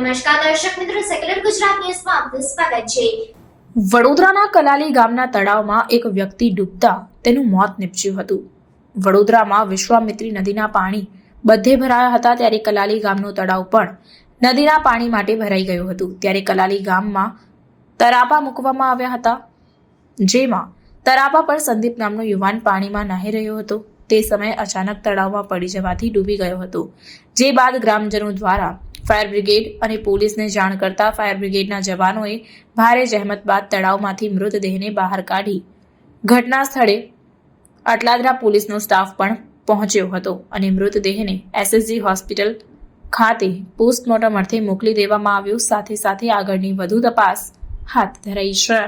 નમસ્કાર દર્શક મિત્રો, સેક્યુલર ગુજરાત ન્યૂઝમાં આપનું સ્વાગત છે। વડોદરાના કલાલી ગામના તળાવમાં એક વ્યક્તિ ડૂબતા તેનું મોત નીપજ્યું હતું। વડોદરામાં વિશ્વામિત્રી નદીના પાણી બધે ભરાયા હતા, ત્યારે કલાલી ગામનું તળાવ પણ નદીના પાણી માટે ભરાઈ ગયું હતું। ત્યારે કલાલી ગામમાં તરાપા મૂકવામાં આવ્યા હતા, જેમાં તરાપા પર સંદીપ નામનો યુવાન પાણીમાં નાહી રહ્યો હતો। તે સમયે અચાનક તળાવમાં પડી જવાથી ડૂબી ગયો હતો, જે બાદ ગ્રામજનો દ્વારા ફાયર બ્રિગેડ અને પોલીસને જાણ કરતા ફાયર બ્રિગેડના જવાનોએ ભારે જહેમત બાદ તળાવમાંથી મૃતદેહને બહાર કાઢી ઘટના સ્થળે અટલાદરા પોલીસનો સ્ટાફ પણ પહોંચ્યો હતો અને મૃતદેહને એસએસજી હોસ્પિટલ ખાતે પોસ્ટમોર્ટમ અર્થે મોકલી દેવામાં આવ્યો। સાથે સાથે આગળની વધુ તપાસ હાથ ધરાઈ છે।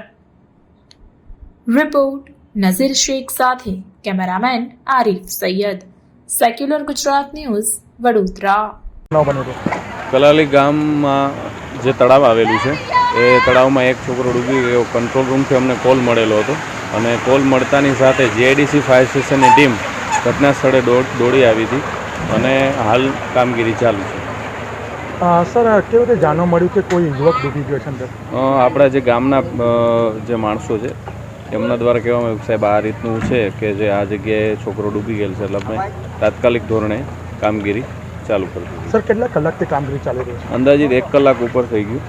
રિપોર્ટ નઝીર શેખ સાથે cameraman Arif Sayyed, secular Gujarat news, Vadodara. Kalali ગામમાં જે તળાવ આવેલું છે એ તળાવમાં એક છોકરો ડૂબી ગયો। કંટ્રોલ રૂમથી અમને કોલ મળેલો હતો અને કોલ મળતાની સાથે જીઆઈડીસી ફાયર સ્ટેશનની ટીમ ઘટના સ્થળે દોડી આવી હતી અને હાલ કામગીરી ચાલુ છે। સર, કેવી રીતે જાણવા મળ્યું કે કોઈ યુવક ડૂબી ગયો છે અંદર? આપણા જે ગામના જે માણસો છે એમના દ્વારા કહેવામાં આવ્યું સાહેબ આ રીતનું છે કે જે આ જગ્યાએ છોકરો ડૂબી ગયેલ છે, એટલે અમે તાત્કાલિક ધોરણે કામગીરી ચાલુ કરી દીધી। સર, કેટલા કલાકથી કામગીરી ચાલી રહી છે? અંદાજિત 1 કલાક ઉપર થઈ ગયું।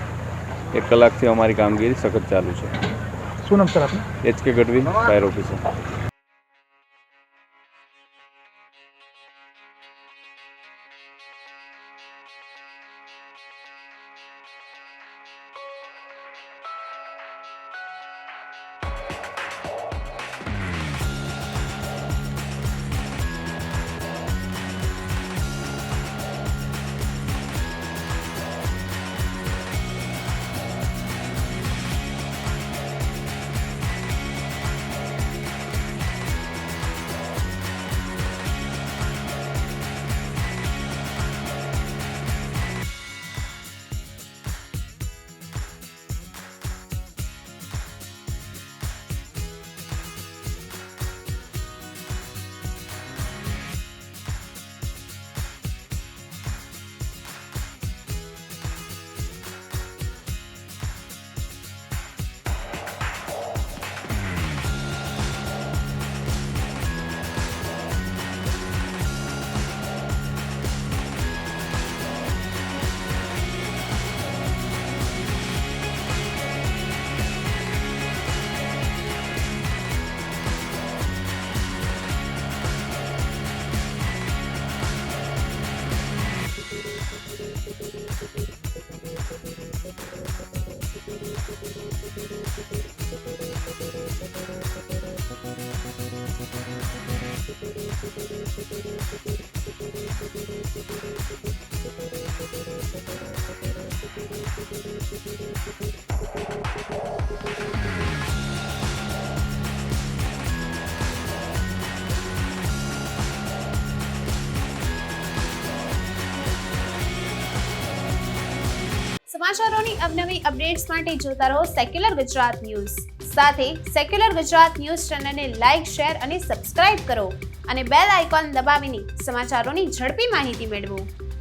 1 કલાકથી અમારી કામગીરી સખત ચાલુ છે। શું નામ સર આપનું? HK Gadhvi, fire officer. સમાચારોની અવનવી અપડેટ્સ માટે જોતા રહો સેક્યુલર ગુજરાત ન્યૂઝ। સાથે સેક્યુલર ગુજરાત ન્યૂઝ ચેનલને લાઇક, શેર અને સબસ્ક્રાઇબ કરો અને બેલ આઇકોન દબાવીને સમાચારોની ઝડપી માહિતી મેળવો।